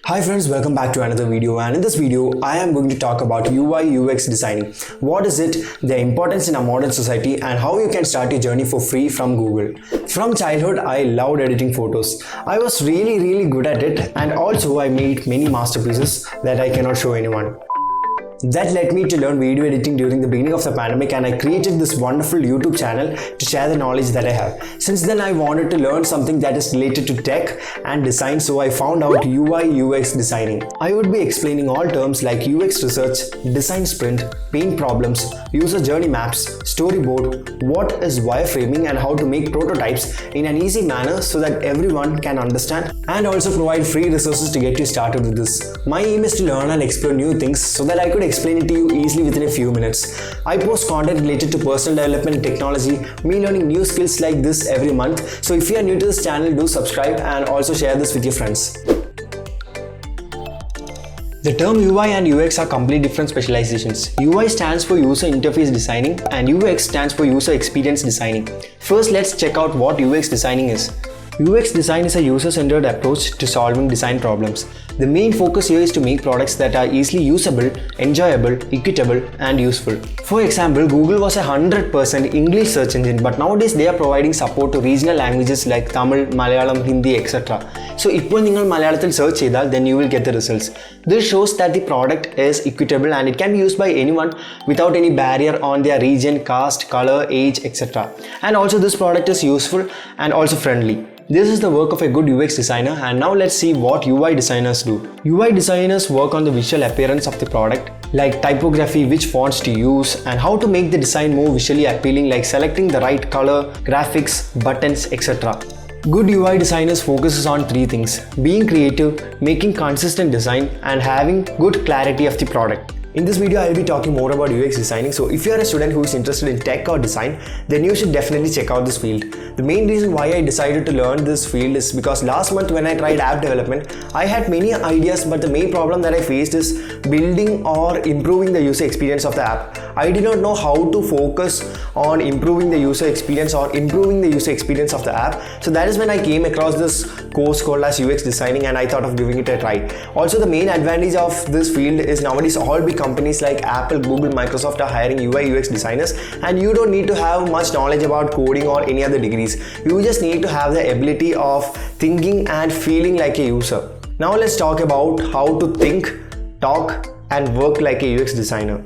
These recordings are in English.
Hi friends, welcome back to another video, and in this video I am going to talk about UI UX designing. What is it, their importance in a modern society, and how you can start your journey for free from Google. From childhood I loved editing photos. I was really good at it, and also I made many masterpieces that I cannot show anyone. That led me to learn video editing during the beginning of the pandemic, and I created this wonderful YouTube channel to share the knowledge that I have. Since then I wanted to learn something that is related to tech and design, so I found out UI UX designing. I would be explaining all terms like UX research, design sprint, pain problems, user journey maps, storyboard, what is wireframing, and how to make prototypes in an easy manner so that everyone can understand, and also provide free resources to get you started with this. My aim is to learn and explore new things so that I could explain it to you easily within a few minutes. I post content related to personal development and technology, me learning new skills like this every month. So if you are new to this channel, do subscribe and also share this with your friends. The term UI and UX are completely different specializations. UI stands for user interface designing and UX stands for user experience designing. First, let's check out what UX designing is. UX design is a user-centered approach to solving design problems. The main focus here is to make products that are easily usable, enjoyable, equitable, and useful. For example, Google was a 100% English search engine, but nowadays they are providing support to regional languages like Tamil, Malayalam, Hindi, etc. So if you Malayalam search cheyidal, then you will get the results. This shows that the product is equitable and it can be used by anyone without any barrier on their region, caste, color, age, etc. And also this product is useful and also friendly. This is the work of a good UX designer, and now let's see what UI designers do. UI designers work on the visual appearance of the product, like typography, which fonts to use, and how to make the design more visually appealing, like selecting the right color, graphics, buttons, etc. Good UI designers focuses on three things: being creative, making consistent design, and having good clarity of the product. In this video, I will be talking more about UX designing, so if you are a student who is interested in tech or design, then you should definitely check out this field. The main reason why I decided to learn this field is because last month when I tried app development, I had many ideas, but the main problem that I faced is building or improving the user experience of the app. I did not know how to focus on improving the user experience or improving the user experience of the app. So that is when I came across this course called as UX designing, and I thought of giving it a try. Also, the main advantage of this field is nowadays all big companies like Apple, Google, Microsoft are hiring UI UX designers, and you don't need to have much knowledge about coding or any other degrees. You just need to have the ability of thinking and feeling like a user. Now let's talk about how to think, talk, and work like a UX designer.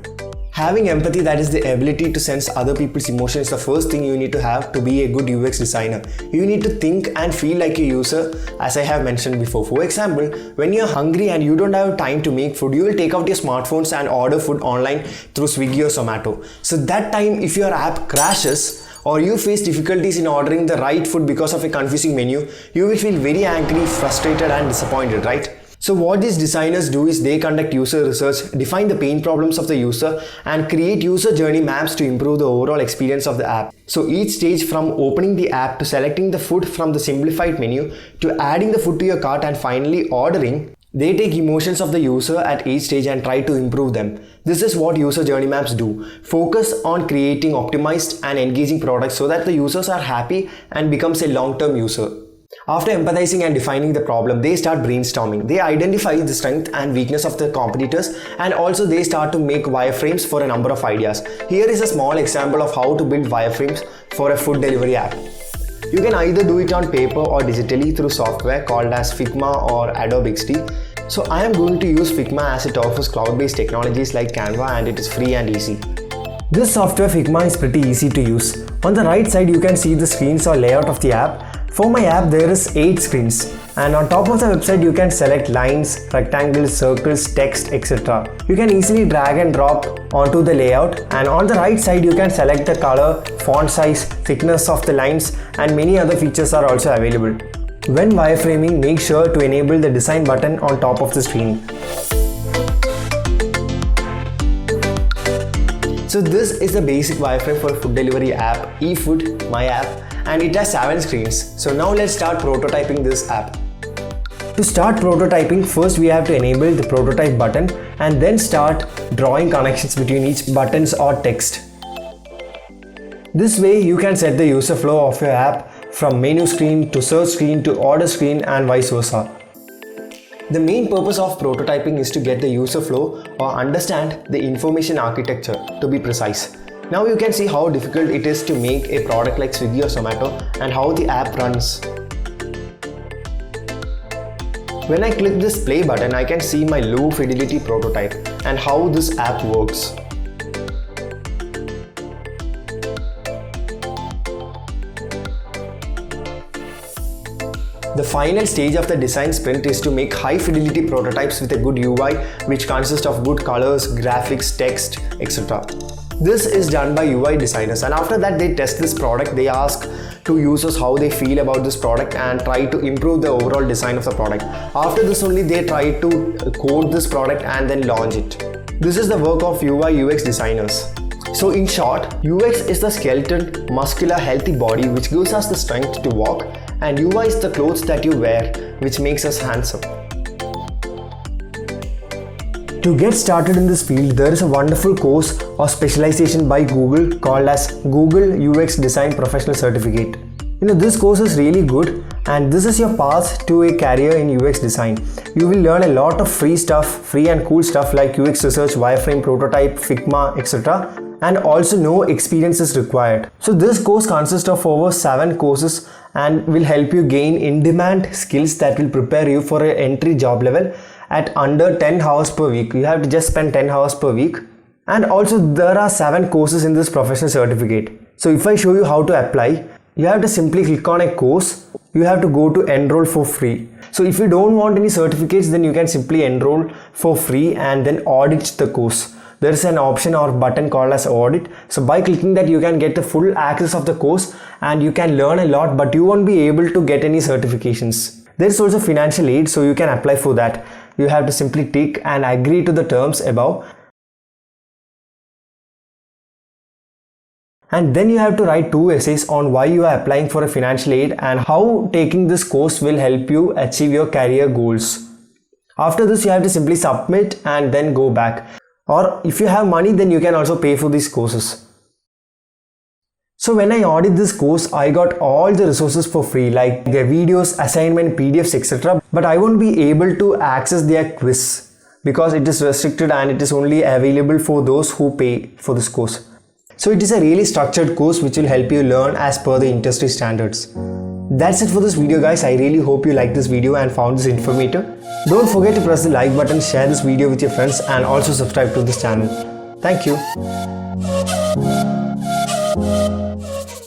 Having empathy, that is the ability to sense other people's emotions, is the first thing you need to have to be a good UX designer. You need to think and feel like a user, as I have mentioned before. For example, when you're hungry and you don't have time to make food, you will take out your smartphones and order food online through Swiggy or Zomato. So that time, if your app crashes or you face difficulties in ordering the right food because of a confusing menu, you will feel very angry, frustrated, and disappointed, right? So what these designers do is they conduct user research, define the pain problems of the user, and create user journey maps to improve the overall experience of the app. So each stage, from opening the app to selecting the food from the simplified menu to adding the food to your cart and finally ordering, they take emotions of the user at each stage and try to improve them. This is what user journey maps do. Focus on creating optimized and engaging products so that the users are happy and becomes a long-term user. After empathizing and defining the problem, they start brainstorming. They identify the strength and weakness of the competitors, and also they start to make wireframes for a number of ideas. Here is a small example of how to build wireframes for a food delivery app. You can either do it on paper or digitally through software called as Figma or Adobe XD. So I am going to use Figma as it offers cloud-based technologies like Canva, and it is free and easy. This software Figma is pretty easy to use. On the right side you can see the screens or layout of the app. For my app there is 8 screens, and on top of the website you can select lines, rectangles, circles, text, etc. You can easily drag and drop onto the layout, and on the right side you can select the color, font size, thickness of the lines, and many other features are also available. When wireframing, make sure to enable the design button on top of the screen. So this is the basic wireframe for a food delivery app, eFood, my app, and it has 7 screens. So now let's start prototyping this app. To start prototyping, first we have to enable the prototype button and then start drawing connections between each buttons or text. This way you can set the user flow of your app from menu screen to search screen to order screen and vice versa. The main purpose of prototyping is to get the user flow or understand the information architecture, to be precise. Now you can see how difficult it is to make a product like Swiggy or Zomato and how the app runs. When I click this play button, I can see my low fidelity prototype and how this app works. The final stage of the design sprint is to make high fidelity prototypes with a good UI which consists of good colors, graphics, text, etc. This is done by UI designers, and after that they test this product. They ask to users how they feel about this product and try to improve the overall design of the product. After this only they try to code this product and then launch it. This is the work of UI UX designers. So in short, UX is the skeleton, muscular, healthy body which gives us the strength to walk, and UI is the clothes that you wear which makes us handsome. To get started in this field, there is a wonderful course or specialization by Google called as Google UX Design Professional Certificate. This course is really good, and this is your path to a career in UX design. You will learn a lot of free and cool stuff like UX research, wireframe, prototype, Figma, etc. and also no experience is required. So this course consists of over 7 courses and will help you gain in-demand skills that will prepare you for an entry job level at under 10 hours per week. You have to just spend 10 hours per week. And also there are 7 courses in this professional certificate. So if I show you how to apply, you have to simply click on a course. You have to go to enroll for free. So if you don't want any certificates, then you can simply enroll for free and then audit the course. There is an option or button called as audit. So by clicking that, you can get the full access of the course and you can learn a lot, but you won't be able to get any certifications. There is also financial aid, so you can apply for that. You have to simply tick and agree to the terms above. And then you have to write 2 essays on why you are applying for a financial aid and how taking this course will help you achieve your career goals. After this, you have to simply submit and then go back. Or if you have money, then you can also pay for these courses. So when I audit this course, I got all the resources for free, like their videos, assignment, PDFs, etc. But I won't be able to access their quiz because it is restricted and it is only available for those who pay for this course. So it is a really structured course which will help you learn as per the industry standards. That's it for this video, guys. I really hope you liked this video and found this informative. Don't forget to press the like button, share this video with your friends and also subscribe to this channel. Thank you.